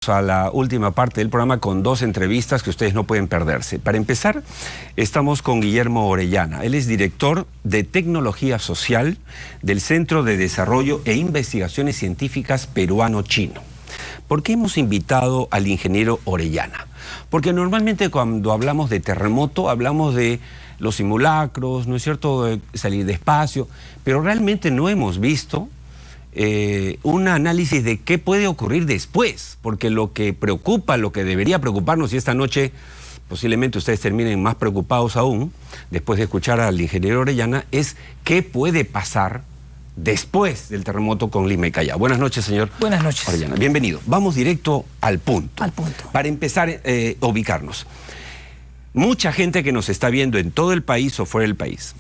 A la última parte del programa con dos entrevistas que ustedes no pueden perderse. Para empezar, estamos con Guillermo Orellana. Él es director de Tecnología Social del Centro de Desarrollo e Investigaciones Científicas Peruano-Chino. ¿Por qué hemos invitado al ingeniero Orellana? Porque normalmente cuando hablamos de terremoto hablamos de los simulacros, ¿no es cierto?, de salir despacio, pero realmente no hemos visto un análisis de qué puede ocurrir después, porque lo que preocupa, lo que debería preocuparnos, y esta noche posiblemente ustedes terminen más preocupados aún, después de escuchar al ingeniero Orellana, es qué puede pasar después del terremoto con Lima y Callao. Buenas noches, señor. Buenas noches. Orellana, bienvenido. Vamos directo al punto. Al punto. Para empezar a ubicarnos. Mucha gente que nos está viendo en todo el país o fuera del país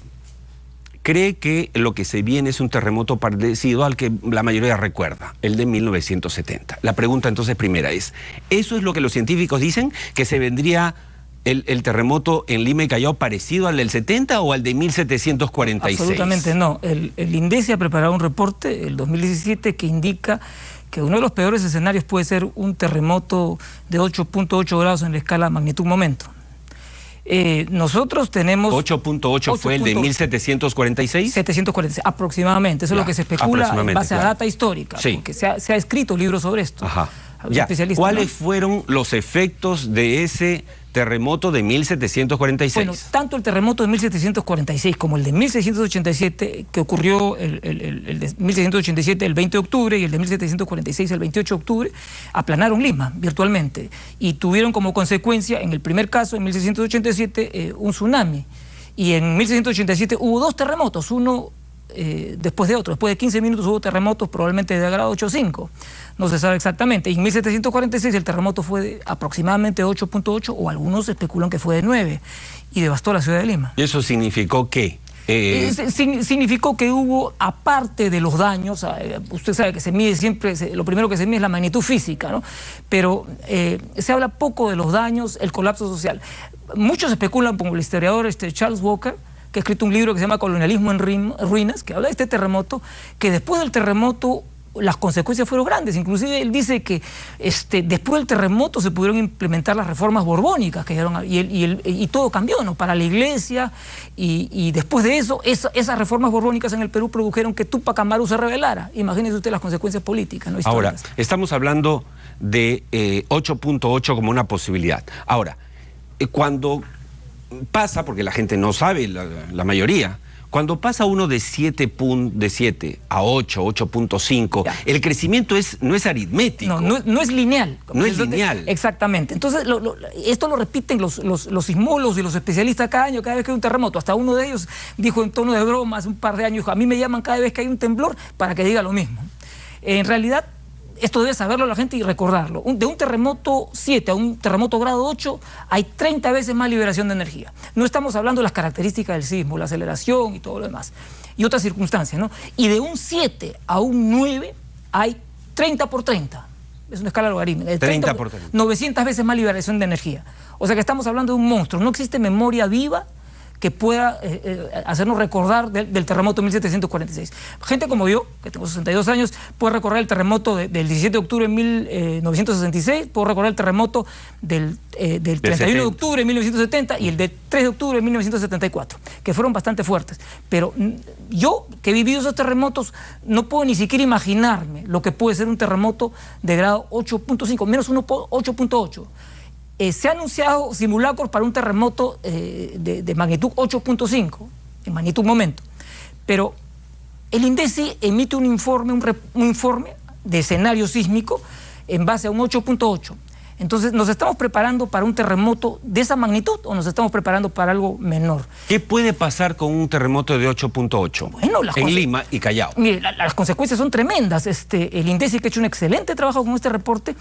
cree que lo que se viene es un terremoto parecido al que la mayoría recuerda, el de 1970. La pregunta entonces primera es, ¿eso es lo que los científicos dicen? ¿Que se vendría el terremoto en Lima y Callao parecido al del 70 o al de 1746? Absolutamente no. El INDECI ha preparado un reporte, el 2017, que indica que uno de los peores escenarios puede ser un terremoto de 8.8 grados en la escala magnitud-momento. Nosotros tenemos... 8.8 fue el de 1746. 746, aproximadamente. Eso es lo que se especula en base a data histórica. Sí. Porque se ha escrito libros sobre esto. Ajá. Ya. ¿Cuáles fueron los efectos de ese terremoto de 1746? Bueno, tanto el terremoto de 1746 como el de 1687, que ocurrió el de 1687 el 20 de octubre y el de 1746 el 28 de octubre, aplanaron Lima virtualmente y tuvieron como consecuencia, en el primer caso, en 1687, un tsunami. Y en 1687 hubo dos terremotos, uno después de otro. Después de 15 minutos hubo terremotos probablemente de grado 8.5. No se sabe exactamente. Y en 1746 el terremoto fue de aproximadamente 8.8 o algunos especulan que fue de 9 y devastó la ciudad de Lima. ¿Y eso significó qué? Significó que hubo, aparte de los daños, usted sabe que se mide siempre, lo primero que se mide es la magnitud física, ¿no? Pero se habla poco de los daños, el colapso social. Muchos especulan, como el historiador Charles Walker, que ha escrito un libro que se llama Colonialismo en Ruinas, que habla de este terremoto, que después del terremoto las consecuencias fueron grandes. Inclusive él dice que después del terremoto se pudieron implementar las reformas borbónicas que dieron, y todo cambió, ¿no?, para la iglesia, y después de eso, esas reformas borbónicas en el Perú produjeron que Túpac Amaru se rebelara. Imagínese usted las consecuencias políticas, ¿no?, históricas. Ahora, estamos hablando de 8.8 como una posibilidad. Ahora, cuando pasa, porque la gente no sabe, la mayoría, cuando pasa uno de 7 a 8, 8.5, el crecimiento no es aritmético. No es lineal. No es lineal. Exactamente. Entonces, esto lo repiten los sismólogos y los especialistas cada año, cada vez que hay un terremoto. Hasta uno de ellos dijo en tono de broma hace un par de años, dijo, a mí me llaman cada vez que hay un temblor para que diga lo mismo. En realidad, esto debe saberlo la gente y recordarlo. De un terremoto 7 a un terremoto grado 8 hay 30 veces más liberación de energía. No estamos hablando de las características del sismo, la aceleración y todo lo demás, y otras circunstancias, ¿no? Y de un 7 a un 9 hay 30 por 30. Es una escala logarítmica. 30 por 30. 900 veces más liberación de energía. O sea que estamos hablando de un monstruo. No existe memoria viva que pueda hacernos recordar del terremoto de 1746. Gente como yo, que tengo 62 años, puede recordar el terremoto del 17 de octubre de 1966, puedo recordar el terremoto del 31 de octubre de 1970 y el del 3 de octubre de 1974, que fueron bastante fuertes. Pero yo, que he vivido esos terremotos, no puedo ni siquiera imaginarme lo que puede ser un terremoto de grado 8.5, menos 8.8. Se han anunciado simulacros para un terremoto de magnitud 8.5, en magnitud momento. Pero el INDECI emite un informe de escenario sísmico en base a un 8.8. Entonces, ¿nos estamos preparando para un terremoto de esa magnitud o nos estamos preparando para algo menor? ¿Qué puede pasar con un terremoto de 8.8 en Lima y Callao? Mire, las consecuencias son tremendas. El INDECI, que ha hecho un excelente trabajo con este reporte,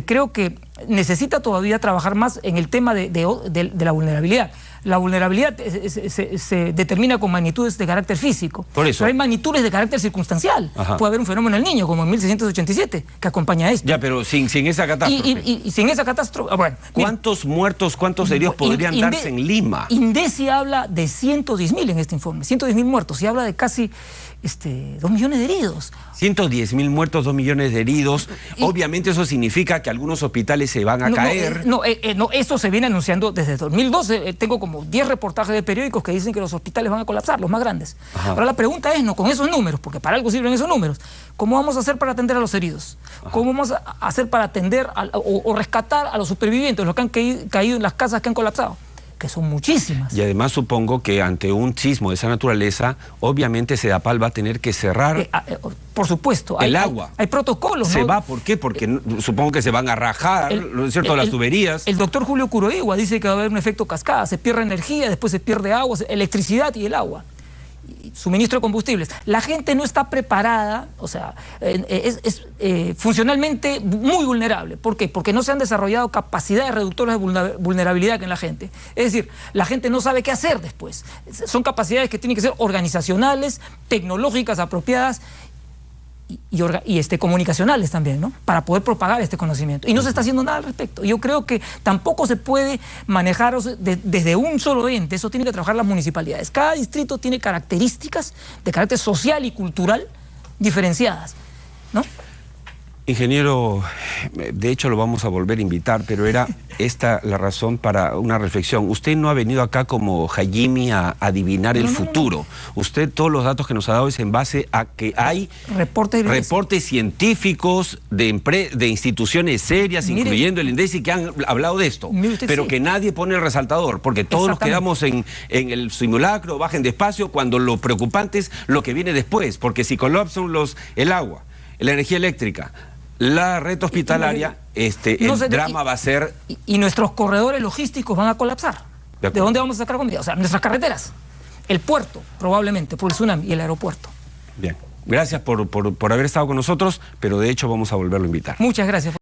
creo que necesita todavía trabajar más en el tema de la vulnerabilidad. La vulnerabilidad se determina con magnitudes de carácter físico. Por eso. Pero hay magnitudes de carácter circunstancial. Ajá. Puede haber un fenómeno en el niño, como en 1687, que acompaña a esto. Ya, pero sin esa catástrofe. Y sin esa catástrofe... Bueno, ¿Cuántos muertos, cuántos heridos podrían darse en Lima? INDECI habla de 110.000 en este informe, 110.000 muertos, y habla de casi 2 millones de heridos. 110.000 muertos, 2 millones de heridos. Obviamente eso significa que algunos hospitales se van a caer. No, eso se viene anunciando desde 2012. Tengo como 10 reportajes de periódicos que dicen que los hospitales van a colapsar, los más grandes. Ajá. Ahora la pregunta es, no con esos números, porque para algo sirven esos números, ¿cómo vamos a hacer para atender a los heridos? Ajá. ¿Cómo vamos a hacer para atender o rescatar a los supervivientes, los que han caído en las casas que han colapsado? Que son muchísimas. Y además supongo que ante un sismo de esa naturaleza, obviamente Sedapal va a tener que cerrar por supuesto, el agua. Hay protocolos. ¿Se va? ¿Por qué? Porque supongo que se van a rajar, ¿no es cierto?, las tuberías. El doctor Julio Curoigua dice que va a haber un efecto cascada, se pierde energía, después se pierde agua, electricidad y el agua. Suministro de combustibles. La gente no está preparada, o sea, es funcionalmente muy vulnerable. ¿Por qué? Porque no se han desarrollado capacidades reductoras de vulnerabilidad en la gente. Es decir, la gente no sabe qué hacer después. Son capacidades que tienen que ser organizacionales, tecnológicas apropiadas y comunicacionales también, ¿no? Para poder propagar este conocimiento. Y no se está haciendo nada al respecto. Yo creo que tampoco se puede manejar desde un solo ente. Eso tiene que trabajar las municipalidades. Cada distrito tiene características de carácter social y cultural diferenciadas, ¿no? Ingeniero, de hecho lo vamos a volver a invitar, pero era esta la razón para una reflexión. Usted no ha venido acá como Hayimi a adivinar el futuro. Usted, todos los datos que nos ha dado es en base a que hay reportes científicos de instituciones serias, incluyendo el INDECI, que han hablado de esto, pero que nadie pone el resaltador, porque todos nos quedamos en el simulacro, bajen despacio, cuando lo preocupante es lo que viene después, porque si colapsan el agua, la energía eléctrica, la red hospitalaria, el drama va a ser... Y nuestros corredores logísticos van a colapsar. ¿De dónde vamos a sacar comida? O sea, nuestras carreteras, el puerto, probablemente, por el tsunami, y el aeropuerto. Bien. Gracias por haber estado con nosotros, pero de hecho vamos a volverlo a invitar. Muchas gracias.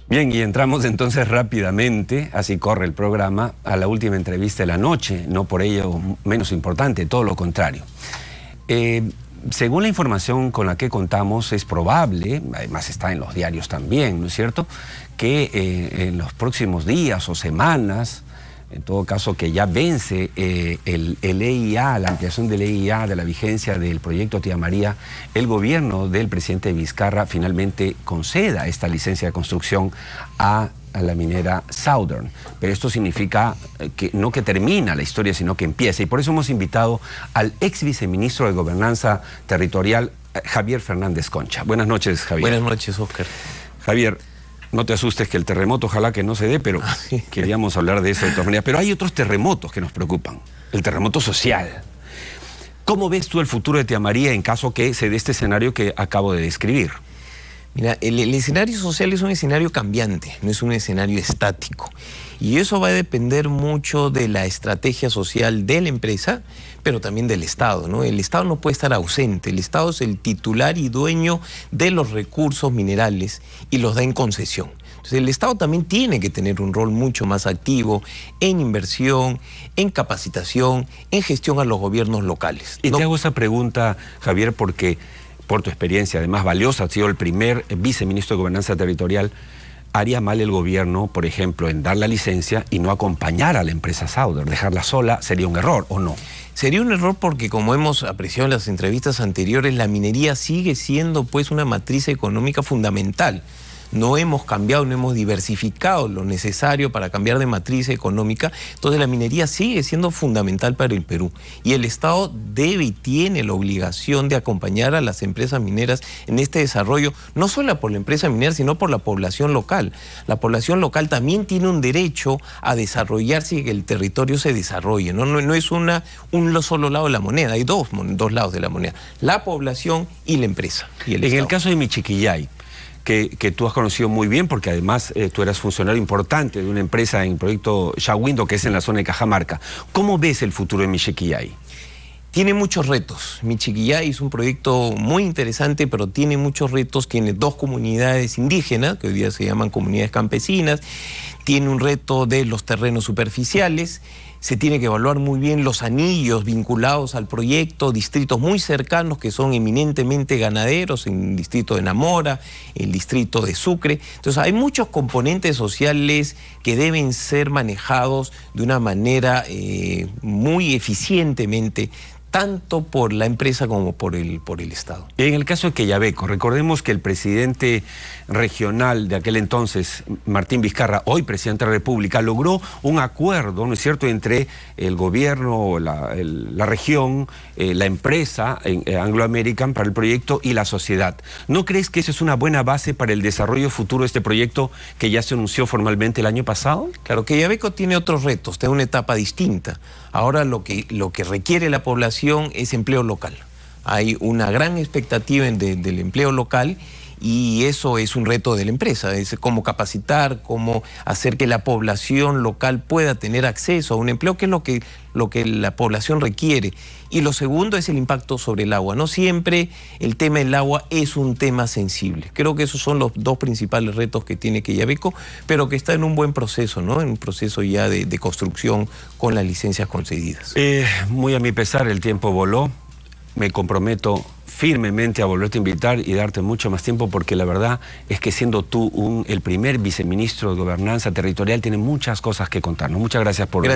Bien, y entramos entonces rápidamente, así corre el programa, a la última entrevista de la noche, no por ello menos importante, todo lo contrario. Según la información con la que contamos, es probable, además está en los diarios también, ¿no es cierto?, que en los próximos días o semanas, en todo caso que ya vence el EIA, la ampliación del EIA, de la vigencia del proyecto Tía María, el gobierno del presidente Vizcarra finalmente conceda esta licencia de construcción a la minera Southern. Pero esto significa que no que termina la historia, sino que empieza. Y por eso hemos invitado al ex viceministro de Gobernanza Territorial, Javier Fernández Concha. Buenas noches, Javier. Buenas noches, Oscar. Javier, no te asustes que el terremoto ojalá que no se dé, pero queríamos hablar de eso de todas maneras. Pero hay otros terremotos que nos preocupan. El terremoto social. ¿Cómo ves tú el futuro de Tía María en caso que se dé este escenario que acabo de describir? Mira, el escenario social es un escenario cambiante, no es un escenario estático. Y eso va a depender mucho de la estrategia social de la empresa, pero también del Estado, ¿no? El Estado no puede estar ausente. El Estado es el titular y dueño de los recursos minerales y los da en concesión. Entonces el Estado también tiene que tener un rol mucho más activo en inversión, en capacitación, en gestión a los gobiernos locales. Y te hago esa pregunta, Javier, porque por tu experiencia, además valiosa, has sido el primer viceministro de Gobernanza Territorial. ¿Haría mal el gobierno, por ejemplo, en dar la licencia y no acompañar a la empresa Southern? ¿Dejarla sola sería un error o no? Sería un error porque, como hemos apreciado en las entrevistas anteriores, la minería sigue siendo pues una matriz económica fundamental no hemos cambiado, no hemos diversificado lo necesario para cambiar de matriz económica. Entonces la minería sigue siendo fundamental para el Perú y el Estado debe y tiene la obligación de acompañar a las empresas mineras en este desarrollo, no solo por la empresa minera, sino por la población local. La población local también tiene un derecho a desarrollarse y que el territorio se desarrolle, ¿no? No es un solo lado de la moneda, hay dos lados de la moneda, la población y la empresa. Y el en el caso de Michiquillay, que tú has conocido muy bien, porque además tú eras funcionario importante de una empresa en el proyecto Shahuindo, que es en la zona de Cajamarca, ¿cómo ves el futuro de Michiquillay? Tiene muchos retos. Michiquillay es un proyecto muy interesante, pero tiene muchos retos. Tiene dos comunidades indígenas, que hoy día se llaman comunidades campesinas. Tiene un reto de los terrenos superficiales. Se tiene que evaluar muy bien los anillos vinculados al proyecto, distritos muy cercanos que son eminentemente ganaderos, en el distrito de Namora, el distrito de Sucre. Entonces hay muchos componentes sociales que deben ser manejados de una manera muy eficientemente, tanto por la empresa como por el Estado. En el caso de Quellaveco, recordemos que el presidente regional de aquel entonces, Martín Vizcarra, hoy presidente de la República, logró un acuerdo, ¿no es cierto?, entre el gobierno, la región, la empresa Anglo American para el proyecto y la sociedad. ¿No crees que esa es una buena base para el desarrollo futuro de este proyecto que ya se anunció formalmente el año pasado? Claro, Quellaveco tiene otros retos, tiene una etapa distinta. Ahora lo que requiere la población es empleo local. Hay una gran expectativa del empleo local y eso es un reto de la empresa, es cómo capacitar, cómo hacer que la población local pueda tener acceso a un empleo, que es lo que la población requiere. Y lo segundo es el impacto sobre el agua. No siempre el tema del agua es un tema sensible. Creo que esos son los dos principales retos que tiene Quellaveco, pero que está en un buen proceso, ¿no? En un proceso ya de construcción con las licencias concedidas. Muy a mi pesar, el tiempo voló. Me comprometo firmemente a volverte a invitar y darte mucho más tiempo, porque la verdad es que siendo tú el primer viceministro de Gobernanza Territorial, tienes muchas cosas que contarnos. Muchas gracias por venir.